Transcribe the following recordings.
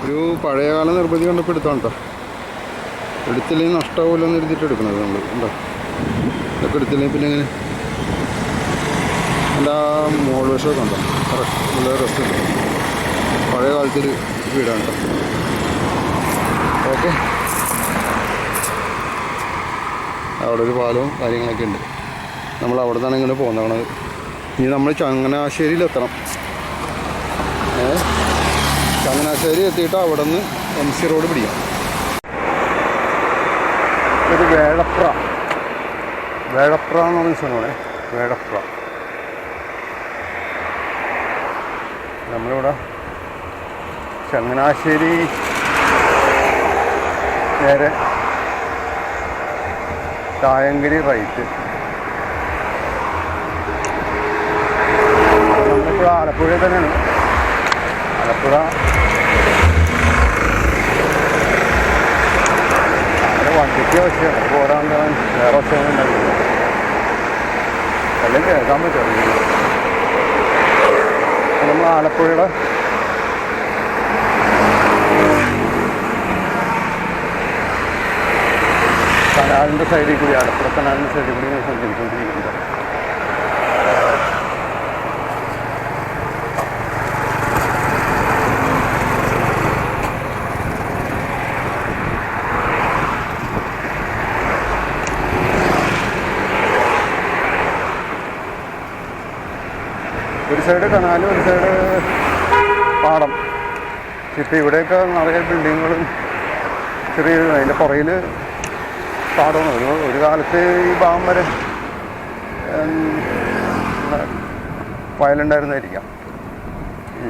ഒരു പഴയകാല നിർമ്മിതി കണ്ടപ്പോൾ എടുത്താണ് കേട്ടോ. എടുത്തില്ലെങ്കിൽ നഷ്ടമാവില്ലെന്ന് എഴുതിയിട്ട് എടുക്കണത് നമ്മൾ. ഉണ്ടോ ഇതൊക്കെ എടുത്തില്ലെങ്കിൽ പിന്നെ എങ്ങനെ എൻ്റെ ആ മോൾ വശമൊക്കെ ഉണ്ടോ നല്ല രസമുണ്ട്. പഴയ കാലത്തൊരു വീടാണ് കേട്ടോ. ഓക്കെ, അവിടെ ഒരു പാലവും കാര്യങ്ങളൊക്കെ ഉണ്ട്. നമ്മൾ അവിടെ നിന്നാണ് ഇങ്ങനെ പോകുന്നത്. ഇനി നമ്മൾ ചങ്ങനാശ്ശേരിയിലെത്തണം. ചങ്ങനാശ്ശേരി എത്തിയിട്ട് അവിടെ നിന്ന് MC റോഡ് പിടിക്കാം. ഒരു വേഴപ്ര എന്ന് പറഞ്ഞ സ്ഥലമാണ് വേഴപ്ര. നമ്മളിവിടെ ചങ്ങനാശ്ശേരി നേരെ തായങ്കരി റൈറ്റ്. നമ്മളിപ്പോൾ ആലപ്പുഴ തന്നെയാണ്. ആലപ്പുഴ അങ്ങനെ വണ്ടിക്ക് ആവശ്യമാണ്. പോരാണ്ട് വേറെ ആവശ്യമൊന്നും ഉണ്ടാവില്ല. എല്ലാം കേൾക്കാൻ പറ്റും. നമ്മൾ ആലപ്പുഴയുടെ കനാലിൻ്റെ സൈഡിൽ കൂടി, ആലപ്പുഴ കനാലിൻ്റെ സൈഡിൽ കൂടി ഞാൻ സഞ്ചരിച്ചുകൊണ്ടിരിക്കുന്നുണ്ട്. ഒരു സൈഡ് കനാലും ഒരു സൈഡ് പാടം. ഇപ്പം ഇവിടെയൊക്കെ നിറയെ ബിൽഡിങ്ങുകളും ചെറിയ അതിൻ്റെ പുറയിൽ പാടമാണ്. ഒരു കാലത്ത് ഈ ഭാഗം വരെ വയലുണ്ടായിരുന്നായിരിക്കാം. ഈ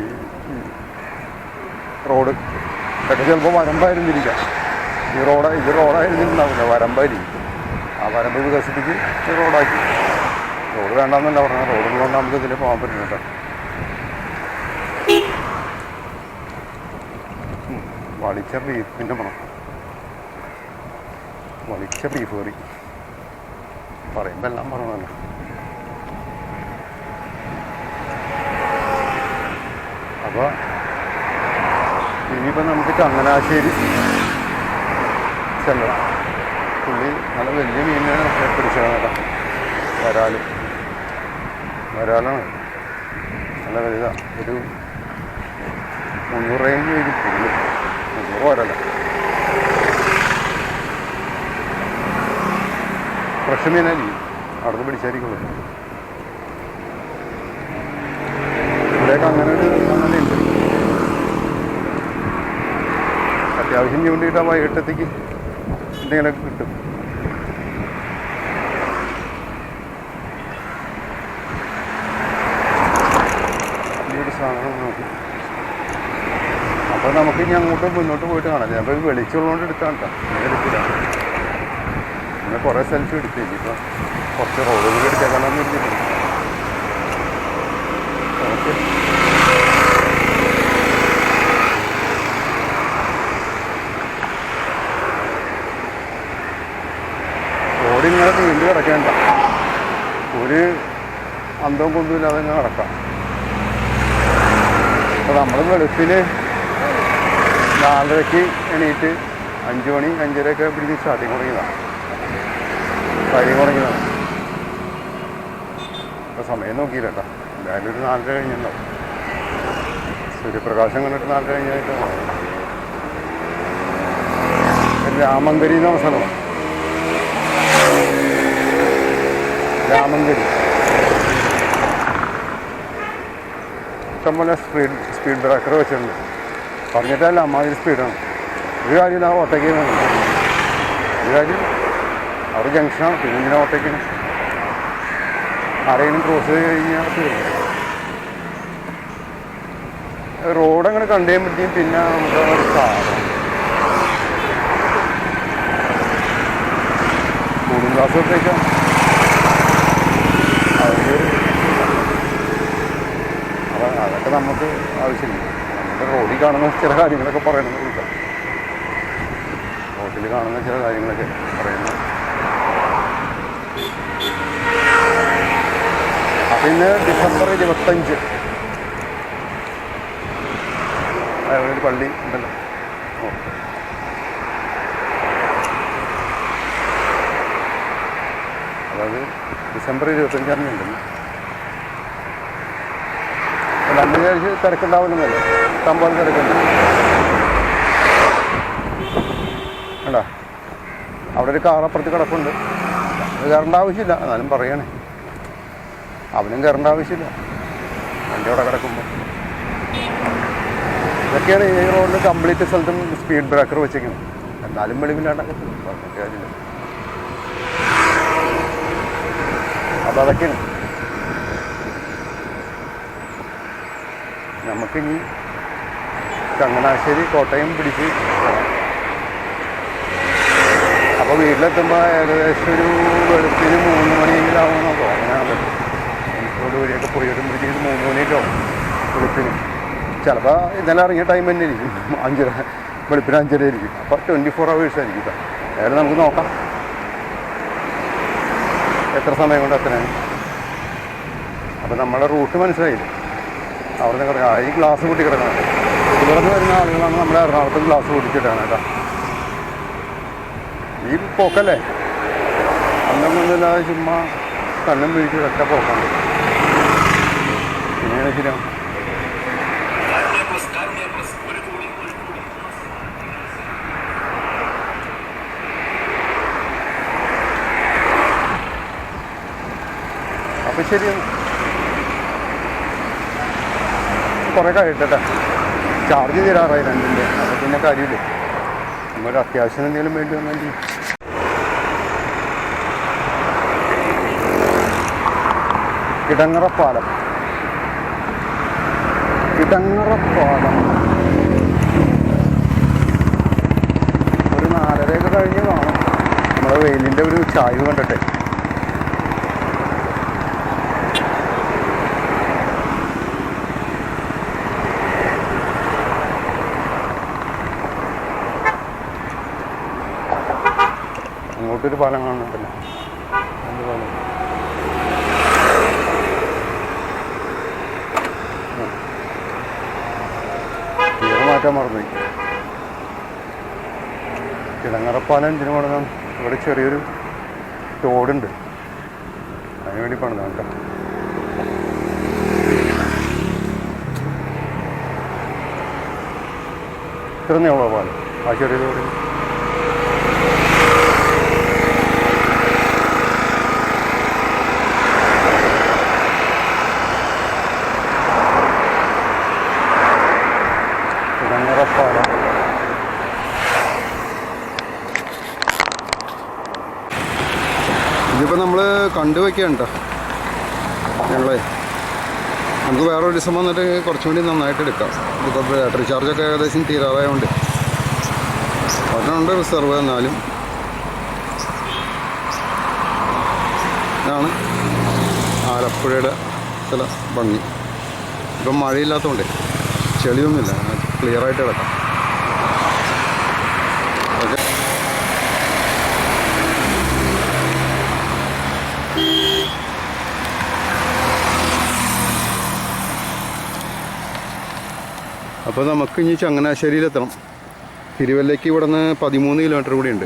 റോഡ് ഒക്കെ ചിലപ്പോൾ വരമ്പായിരുന്നിരിക്കാം. ഇത് റോഡായിരുന്നിട്ടുണ്ടാവില്ല, വരമ്പായിരിക്കും. ആ വരമ്പ് വികസിപ്പിച്ച് റോഡാക്കി. റോഡ് വേണ്ടാന്നല്ല പറഞ്ഞത്. റോഡുള്ളതുകൊണ്ട് നമുക്ക് ഇതിൽ പോകാൻ പറ്റും കേട്ടോ. വളിച്ച ബീഫിൻ്റെ മണം. വളിച്ച ബീഫ് കറി പറയുമ്പോൾ എല്ലാം പറഞ്ഞതല്ല. അപ്പോൾ ഇനിയിപ്പോൾ നമുക്ക് ചങ്ങനാശ്ശേരി ചെല്ലണം. പുള്ളി നല്ല വലിയ മീനിനെ പിടിച്ചതാണ് കേട്ടോ. വരാലാണ് നല്ല വലുതാണ്. ഒരു 300 രൂപയും വരും. 300 വരല്ല. ഫ്രഷ് മീനായിരിക്കും. അവിടുന്ന് പിടിച്ചായിരിക്കുള്ളൂ. ഇവിടെയൊക്കെ അങ്ങനെ ഉണ്ട്. അത്യാവശ്യം ചൂണ്ടിയിട്ട് വൈകിട്ടത്തേക്ക് എന്തെങ്കിലുമൊക്കെ കിട്ടും. സാധനം നോക്കി. അപ്പോൾ നമുക്ക് ഇനി അങ്ങോട്ട് മുന്നോട്ട് പോയിട്ട് കാണാം. ഞാൻ ഇപ്പോൾ വെളിച്ചുള്ളതുകൊണ്ട് എടുത്താണ് കേട്ടോ. എടുക്കില്ല. പിന്നെ കുറേ സെൽഫി എടുത്ത് ഇനിയിപ്പോൾ കുറച്ച് റോഡുകൾ എടുത്തേക്കാണെന്ന് എടുത്തിട്ടുണ്ട്. ഓക്കെ, റോഡിങ്ങനെ നീണ്ടു കിടക്കേണ്ട. ഒരു അന്തവും കൊണ്ടുമില്ലാതെ ഇങ്ങനെ കിടക്കാം. അപ്പോൾ നമ്മൾ വെളുപ്പിൽ 4:30 എണീറ്റ് 5 മണി 5:30 പിടിച്ച് സ്റ്റാർട്ടിങ് തുടങ്ങിയതാണ്. അപ്പോൾ സമയം നോക്കിയില്ല കേട്ടോ. എന്തായാലും ഒരു 4:30 കഴിഞ്ഞിട്ടുണ്ടാവും. സൂര്യപ്രകാശം കണ്ടിട്ട് 4:30 കഴിഞ്ഞായിട്ടാണ്. രാമങ്കരി എന്ന സ്ഥലമാണ്. രാമങ്കരി ഇഷ്ടംപോലെ സ്പീഡ് ബ്രേക്കർ വെച്ചിട്ടുണ്ട്. പറഞ്ഞിട്ടല്ല, അമ്മാതിരി സ്പീഡാണ്. ഒരു കാര്യം ആ ഓട്ടയ്ക്ക് ഒരു കാര്യം അവിടെ ജംഗ്ഷനാണ്. പിന്നെ ഇങ്ങനെ ഓട്ടയ്ക്കാണ്. ആരെങ്കിലും ക്രോസ് ചെയ്ത് കഴിഞ്ഞാൽ തീർന്നു. റോഡങ്ങനെ കണ്ടു കഴിയുമ്പോഴത്തേക്കും പിന്നെ നമുക്ക് ഒരു സാധനം കൂടും ക്ലാസ്സൊക്കെയാണ്. അതൊക്കെ നമുക്ക് ആവശ്യമില്ല. നമ്മുടെ റോഡിൽ കാണുന്ന ചില കാര്യങ്ങളൊക്കെ പറയണമെന്ന് വിളിക്കാം. റോഡിൽ കാണുന്ന ചില കാര്യങ്ങളൊക്കെ പറയുന്നത്. പിന്നെ ഡിസംബർ 25 അവിടെ ഒരു പള്ളി ഉണ്ടല്ലോ. അതായത് ഡിസംബർ 25 ഉണ്ടല്ലോ. അന്ന് വിചാരിച്ച് തിരക്കുണ്ടാവില്ലെന്നല്ലോ, സംഭവം തിരക്കുണ്ട്. വേണ്ട, അവിടെ ഒരു കാറപ്പുറത്ത് കിടപ്പുണ്ട്. അത് കയറേണ്ട ആവശ്യമില്ല, എന്നാലും പറയണേ, അവനും കയറേണ്ട ആവശ്യമില്ല വണ്ടി അവിടെ കിടക്കുമ്പോൾ. ഇതൊക്കെയാണ് ഈ റോഡിൽ കംപ്ലീറ്റ് സ്ഥലത്തും സ്പീഡ് ബ്രേക്കർ വെച്ചേക്കുന്നത്. എന്നാലും വെളിവില്ലാണ്ടൊക്കെ പറഞ്ഞിട്ട് കാര്യമില്ല. അപ്പോൾ അതൊക്കെയാണ്. നമുക്കിനി ചങ്ങനാശ്ശേരി കോട്ടയം പിടിച്ച് അപ്പോൾ വീട്ടിലെത്തുമ്പോൾ ഏകദേശം ഒരു വെളുപ്പിന് 3 മണിയെങ്കിലും ആവുമെന്നോ തോന്നാണ്. റോഡ് വഴിയൊക്കെ പോയി വരുമ്പോഴത്തേക്ക് 3 മണിയൊക്കെ ആവും വെളുപ്പിന്. ചിലപ്പോൾ ഇന്നലെ ഇറങ്ങിയ ടൈം തന്നെ ആയിരിക്കും, 5:30, വെളുപ്പിന് 5:30 ആയിരിക്കും. അപ്പോൾ 24 hours ആയിരിക്കും. ഇപ്പം ഏതായാലും നമുക്ക് നോക്കാം എത്ര സമയം കൊണ്ട് എത്തണേ. അപ്പോൾ നമ്മുടെ റൂട്ട് മനസ്സിലായില്ല. അവിടെ നിന്ന് കിടക്കാം, ഈ ഗ്ലാസ് കൂട്ടി കിടക്കണം. ഇവിടെ നിന്ന് വരുന്ന ആളുകളാണ് നമ്മുടെ എറണാകുളത്ത് ഗ്ലാസ് കൂട്ടിച്ചിട്ടാണ് കേട്ടോ. ഈ പോക്കല്ലേ, അന്നൊന്നുമില്ലാതെ ചുമ്മാ കണ്ണും പിടിച്ച് ഒറ്റ പോക്കാണ്. പിന്നെയാണ് ശരിയാണ്. അപ്പം ശരിയാണ്. കുറേ കഴിയട്ടെ, ചാർജ് തീരാറായി 2-ൻ്റെ. അപ്പോൾ പിന്നെ കാര്യമില്ല. നമ്മളൊരു അത്യാവശ്യം എന്തെങ്കിലും വേണ്ടി വന്നെങ്കിൽ. കിടങ്ങറപ്പാലം ഒരു 4:30 കഴിഞ്ഞ് കാണും. നമ്മൾ വെയിലിൻ്റെ ഒരു ചായ്വ് കണ്ടിട്ടെ. അങ്ങോട്ടൊരു പാലം കാണുന്നുണ്ടല്ലോ, എന്ത് പാലം? പേര് മാറ്റാൻ മറന്നുപോയി. കിടങ്ങറപ്പാലം എന്തിനു പണിതാണ്? ഇവിടെ ചെറിയൊരു തോടുണ്ട്, അതിന് വേണ്ടി പണിതാണ് കേട്ടോ. ഇത്ര നീളമുള്ള പാലം ആ ചെറിയ തോടിന്. ഇതിപ്പോൾ നമ്മൾ കണ്ടുവയ്ക്കുകയാണ് കേട്ടോ. നമുക്ക് വേറൊരു ദിവസം വന്നിട്ട് കുറച്ചും കൂടി നന്നായിട്ട് എടുക്കാം. ഇതിപ്പോൾ ബാറ്ററി ചാർജൊക്കെ ഏകദേശം തീരാറായതുകൊണ്ട് ഒരെണ്ണമുണ്ട് റിസർവ്. എന്നാലും ഇതാണ് ആലപ്പുഴയുടെ ചില ഭംഗി. ഇപ്പം മഴയില്ലാത്തതുകൊണ്ട് ചെളിയൊന്നുമില്ല, ക്ലിയറായിട്ട് കിടക്കാം. ഓക്കെ, അപ്പോൾ നമുക്ക് ഇനി ചങ്ങനാശ്ശേരിയിലെത്തണം. തിരുവല്ലയ്ക്ക് ഇവിടെ നിന്ന് 13 കിലോമീറ്റർ കൂടി ഉണ്ട്.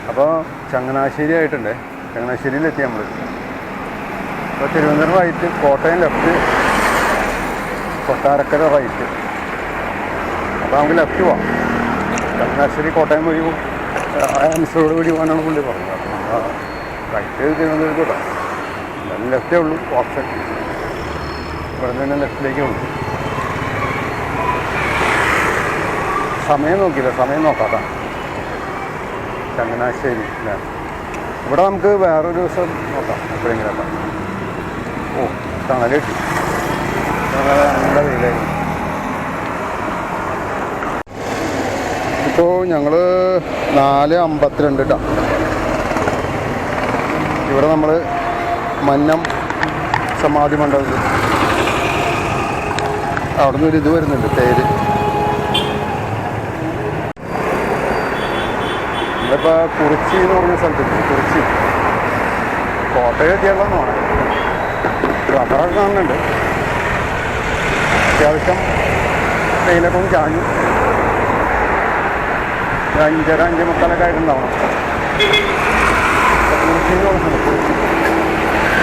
അപ്പോൾ ചങ്ങനാശ്ശേരി ആയിട്ടുണ്ട്. ചങ്ങനാശ്ശേരിയിലെത്തി നമ്മൾ. അപ്പോൾ Thiruvananthapuram right, Kottayam left, Kottarakkara right. അപ്പോൾ നമുക്ക് ലെഫ്റ്റ് പോവാം. ചങ്ങനാശ്ശേരി കോട്ടയം വഴി റോഡ് വഴി പോകാനാണ് പുള്ളി പറഞ്ഞത്. അപ്പോൾ റൈറ്റ് തിരുവനന്തപുരത്ത് കേട്ടോ. എന്തായാലും ലെഫ്റ്റേ ഉള്ളൂ ഓപ്ഷൻ. ഇവിടെ നിന്ന് തന്നെ ലെഫ്റ്റിലേക്കേ ഉള്ളൂ. സമയം നോക്കിയില്ല, സമയം നോക്കാട്ടോ. ചങ്ങനാശ്ശേരി അല്ലേ? ഇവിടെ നമുക്ക് വേറൊരു ദിവസം നോക്കാം എപ്പോഴെങ്കിലും കേട്ടോ. ഓ, തണൽ കിട്ടി, നല്ല വെയിലായിരുന്നു. ഇപ്പോൾ ഞങ്ങൾ 4:52 കേട്ടോ. ഇവിടെ നമ്മൾ മന്നം സമാധി മണ്ഡപത്തിൽ അവിടെ നിന്നൊരു ഇത് വരുന്നുണ്ട്, തേര്. നമ്മളിപ്പോൾ കുറിച്ചി എന്ന് പറഞ്ഞ സ്ഥലത്ത്, കുറിച്ചി കോട്ടയം എത്തിയാലെന്ന് പറയാം. റബ്ബറൊക്കെ കാണുന്നുണ്ട്. അത്യാവശ്യം വെയിലൊക്കെ ഒന്ന് ചാഞ്ഞു. 5:30-5:45 ആയിട്ടുണ്ടാവണം.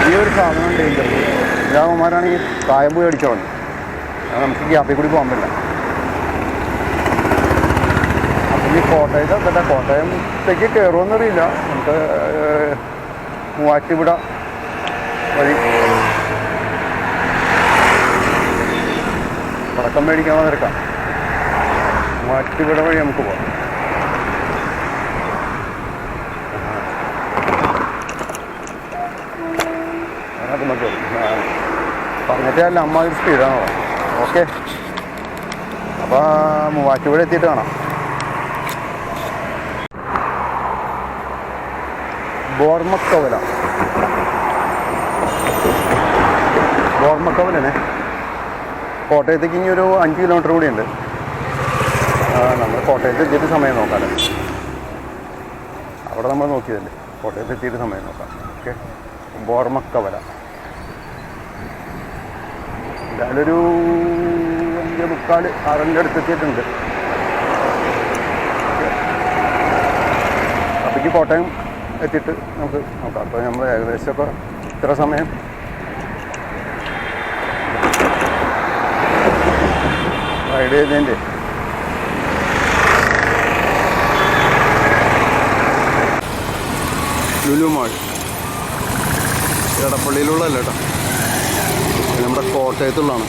ഈ ഒരു സാധനം ഡേഞ്ചർ. രാമന്മാരാണെങ്കിൽ കായം പോയി അടിച്ചോളൂ. നമുക്ക് ഗ്യാപ്പിൽ കൂടി പോകാൻ പറ്റില്ല. അപ്പം ഈ കോട്ടയത്തേക്ക് കയറുമെന്നറിയില്ല. നമുക്ക് മൂവാറ്റുപുഴ വഴി പടക്കം മേടിക്കാൻ നിരക്കാം. മൂവാറ്റുപുഴ വഴി നമുക്ക് പോകാം. അതിനകത്ത് മതി. പറഞ്ഞിട്ടല്ല അമ്മ ഒരു സ്പീഡാണോ. ഓക്കെ, അപ്പോൾ മൂവാറ്റുപുഴ എത്തിയിട്ട് കാണാം. ബോർമക്കവലനെ കോട്ടയത്തേക്ക് ഇനി ഒരു 5 കിലോമീറ്റർ കൂടിയുണ്ട്. നമ്മൾ കോട്ടയത്ത് എത്തിയിട്ട് സമയം നോക്കാം. അവിടെ നമ്മൾ നോക്കിയതല്ലേ, കോട്ടയത്ത് എത്തിയിട്ട് സമയം നോക്കാം. ഓക്കെ, ബോർമക്കവല എന്തായാലും ഒരു 5:45-6 അടുത്ത് എത്തിയിട്ടുണ്ട്. അപ്പോഴേക്ക് കോട്ടയം എത്തിയിട്ട് നമുക്ക് നോക്കാം. അപ്പോൾ നമ്മൾ ഏകദേശം ഇപ്പോൾ ഇത്ര സമയം റൈഡ് ചെയ്തതിൻ്റെ ലുലു മാൾ എടപ്പള്ളിയിലുള്ളതല്ല കേട്ടോ, നമ്മുടെ കോട്ടയത്തുള്ളതാണ്.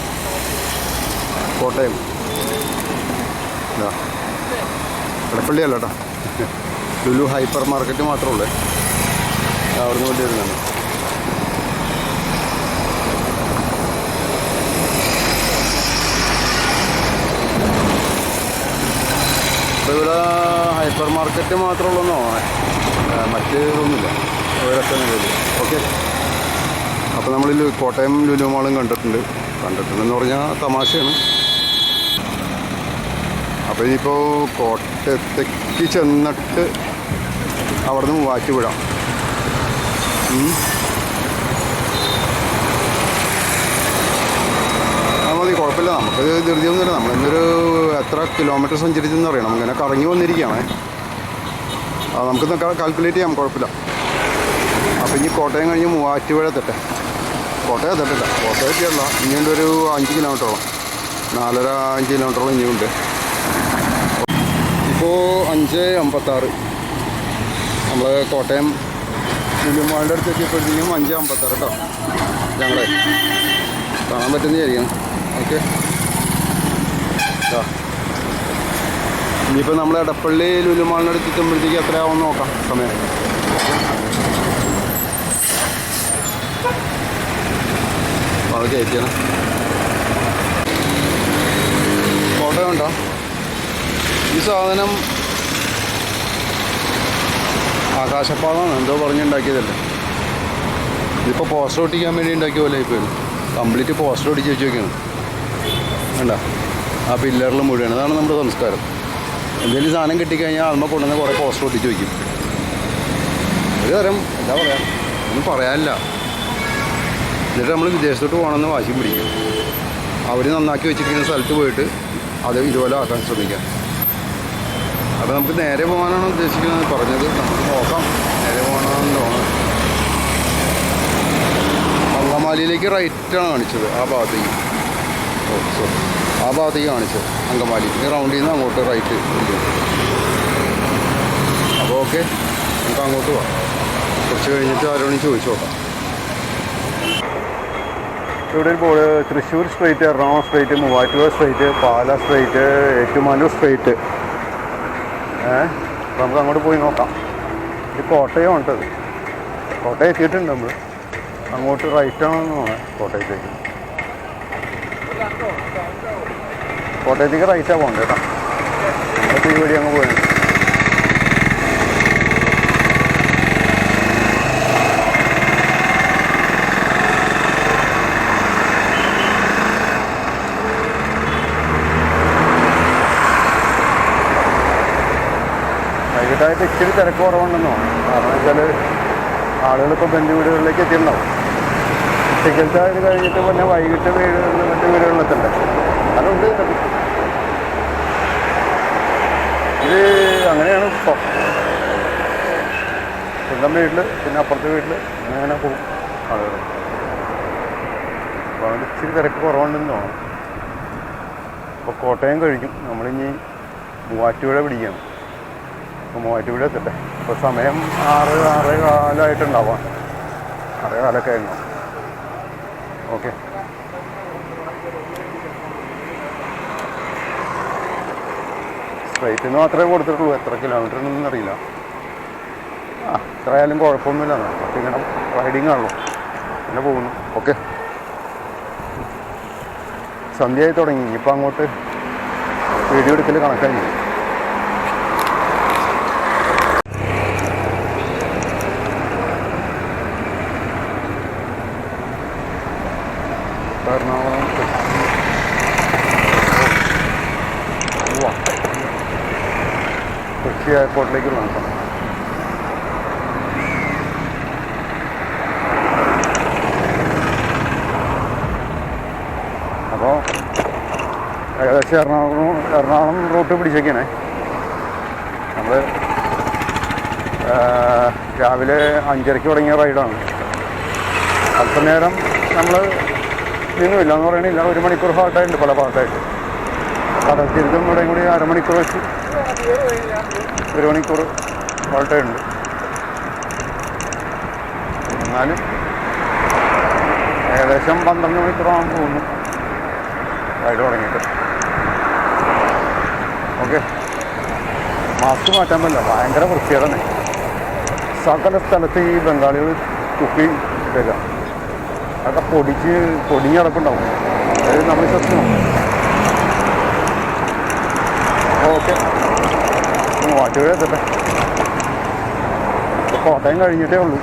കോട്ടയം എടപ്പള്ളി അല്ല കേട്ടോ, ലുലു ഹൈപ്പർ മാർക്കറ്റ് മാത്രമേ ഉള്ളൂ. അവിടെ നിന്ന് വേണ്ടി വരുന്നതാണ്. അപ്പോൾ ഇവിടെ ഹൈപ്പർ മാർക്കറ്റ് മാത്രമുള്ളതെന്നോ മറ്റ് ഒന്നുമില്ല, ഓരോക്കെ നിലയിൽ. ഓക്കെ, അപ്പോൾ നമ്മൾ കോട്ടയം ലുലു മാളും കണ്ടിട്ടുണ്ടെന്ന് പറഞ്ഞാൽ തമാശയാണ്. അപ്പോൾ ഇനിയിപ്പോൾ കോട്ടയത്തേക്ക് ചെന്നിട്ട് അവിടെ നിന്ന് മൂവാറ്റുപുഴ മതി, കുഴപ്പമില്ല. നമുക്ക് ധൃതിയൊന്നുമില്ല. നമ്മളിന്നൊരു എത്ര കിലോമീറ്റർ സഞ്ചരിച്ചെന്ന് അറിയണം. ഇങ്ങനെ കറങ്ങി വന്നിരിക്കുകയാണ്. നമുക്ക് കാൽക്കുലേറ്റ് ചെയ്യാം, കുഴപ്പമില്ല. അപ്പോൾ ഇനി കോട്ടയം കഴിഞ്ഞ് മൂവാറ്റുപുഴ എത്തട്ടെ. കോട്ടയം എത്തിയല്ല, ഇനിയുണ്ട് ഒരു 5 കിലോമീറ്ററോളം, 4.5 കിലോമീറ്ററോളം ഇനിയുണ്ട്. ഇപ്പോൾ 5:56 നമ്മൾ കോട്ടയം ലുലുമാളിൻ്റെ അടുത്ത് എത്തിയപ്പോഴത്തേക്കും 5:56 കേട്ടോ. ഞങ്ങളെ കാണാൻ പറ്റുന്നതായിരിക്കും. ഓക്കെ, ഇനിയിപ്പോൾ നമ്മൾ എടപ്പള്ളി ലുലുമാളിൻ്റെ അടുത്ത് എത്തുമ്പോഴത്തേക്ക് എത്രയാവും നോക്കാം സമയം. അത് കയറ്റിയാണ്. കോട്ടയം ഉണ്ടോ ഈ സാധനം? ആകാശപ്പാതമാണ് എന്തോ പറഞ്ഞുണ്ടാക്കിയതല്ലേ. ഇതിപ്പോൾ പോസ്റ്റർ ഒട്ടിക്കാൻ വേണ്ടി ഉണ്ടാക്കിയ പോലെ ഇപ്പോൾ കംപ്ലീറ്റ് പോസ്റ്റർ ഒട്ടിച്ച് വെച്ച് വയ്ക്കണം. വേണ്ട, ആ പില്ലറിൽ മുഴുവൻ. അതാണ് നമ്മുടെ സംസ്കാരം. എന്തെങ്കിലും സാധനം കിട്ടിക്കഴിഞ്ഞാൽ അമ്മ കൊണ്ടുവന്ന് കുറേ പോസ്റ്റർ ഒട്ടിച്ച് വയ്ക്കും. ഒരു തരം എന്താ പറയുക, ഒന്നും പറയാനില്ല. എന്നിട്ട് നമ്മൾ വിദേശത്തോട്ട് പോകണമെന്ന് വാശി പിടിക്കും. അവർ നന്നാക്കി വെച്ചിരിക്കുന്ന സ്ഥലത്ത് പോയിട്ട് അത് ഇതുപോലെ ആക്കാൻ ശ്രമിക്കാം. അപ്പോൾ നമുക്ക് നേരെ പോകാനാണ് ഉദ്ദേശിക്കുന്നത് പറഞ്ഞത്. നമുക്ക് നോക്കാം, നേരെ പോകാനാണെന്ന് തോന്നുന്നത്. അങ്കമാലിയിലേക്ക് റൈറ്റാണ് കാണിച്ചത്, ആ ഭാഗത്തേക്ക്. ആ ഭാഗത്തേക്ക് കാണിച്ചത് അങ്കമാലി. ഈ റൗണ്ടിൽ നിന്ന് അങ്ങോട്ട് റൈറ്റ്. അപ്പോൾ ഓക്കെ, നമുക്ക് അങ്ങോട്ട് പോകാം. കുറച്ച് കഴിഞ്ഞിട്ട് ആരോടും ചോദിച്ചു നോക്കാം. ഇവിടെ ഒരു board Thrissur straight, Ernakulam straight, Muvattupuzha straight, Pala straight, Ettumanoor straight. അപ്പോൾ നമുക്ക് അങ്ങോട്ട് പോയി നോക്കാം. ഇത് കോട്ടയം ഉണ്ടത്. കോട്ടയം എത്തിയിട്ടുണ്ട് നമ്മൾ. അങ്ങോട്ട് റൈറ്റാണെന്ന് തോന്നുന്നത് കോട്ടയത്തേക്ക്. കോട്ടയത്തേക്ക് റൈറ്റാണ് പോകേണ്ടത് കേട്ടോ. നമ്മളിപ്പോൾ ഈ വഴി അങ്ങ് പോയത്. വൈകിട്ടായിട്ട് ഇച്ചിരി തിരക്ക് കുറവുണ്ടെന്ന് തോന്നുന്നു. കാരണം വെച്ചാൽ ആളുകളിപ്പോൾ ബന്ധുവീടുകളിലേക്ക് എത്തിയിട്ടുണ്ടാവും. ഉച്ചക്കലത്തെ ഇത് കഴിഞ്ഞിട്ട് പിന്നെ വൈകിട്ട് മറ്റു വീടുകളിലെത്തണ്ടേ. സ്ഥലമുണ്ട് ഇതൊക്കെ. ഇത് അങ്ങനെയാണ് ഇപ്പോൾ സ്വന്തം വീട്ടിൽ പിന്നെ അപ്പുറത്തെ വീട്ടിൽ അങ്ങനെ പോകും ആളുകൾ. അപ്പോൾ അതുകൊണ്ട് ഇച്ചിരി തിരക്ക് കുറവുണ്ടെന്ന് തോന്നുന്നു. അപ്പോൾ കോട്ടയം കഴിഞ്ഞു, നമ്മളിനി മൂവാറ്റുപുഴ പിടിക്കണം. അപ്പോൾ മൂവാറ്റുപുഴ എത്തട്ടെ. ഇപ്പോൾ സമയം 6-6:15 6:15 ആയിരുന്നു. ഓക്കെ. സ്ട്രൈറ്റിന് മാത്രമേ കൊടുത്തിട്ടുള്ളൂ, എത്ര കിലോമീറ്റർ എന്നൊന്നും അറിയില്ല. എത്ര ആയാലും കുഴപ്പമൊന്നുമില്ല. അപ്പോൾ ഇങ്ങനെ റൈഡിങ് ആണല്ലോ, അങ്ങനെ പോകുന്നു. ഓക്കെ, സന്ധ്യയായി തുടങ്ങി. ഇനിയിപ്പോൾ അങ്ങോട്ട് വീഡിയോ എടുക്കൽ കണക്കായി. എറണാകുളം കൊച്ചി എയർപോർട്ടിലേക്കുള്ള നടത്തണം. അപ്പോൾ ഏകദേശം എറണാകുളം റൂട്ട് പിടിച്ചേക്കാണേ. നമ്മൾ രാവിലെ 5:30 തുടങ്ങിയ റൈഡാണ്. അല്പനേരം നമ്മൾ നിന്നുമില്ല എന്ന് പറയണില്ല, 1 മണിക്കൂർ ഹാൾട്ടായിട്ടുണ്ട് പല ഭാഗത്തായിട്ട്. കടൽത്തീരത്തും ഇവിടെയും കൂടി 1/2 മണിക്കൂർ വെച്ച് 1 മണിക്കൂർ ഹാൾട്ടായിട്ടുണ്ട്. എന്നാലും ഏകദേശം 12 മണിക്കൂറാകാൻ പോകുന്നു റൈഡ് തുടങ്ങിയിട്ട്. ഓക്കെ, മാസ്ക് മാറ്റാൻ പറ്റില്ല, ഭയങ്കര വൃത്തികേടാണ്. സകല സ്ഥലത്ത് ഈ ബംഗാളികൾ തുപ്പി വരിക, അതൊക്കെ പൊടിഞ്ഞ് കിടപ്പുണ്ടാവും. അതായത് നമ്മൾ ശ്വസിക്കണം. ഓക്കെ, മൂവാറ്റുപുഴ എത്തട്ടെ. കോട്ടയം കഴിഞ്ഞിട്ടേ ഉള്ളൂ.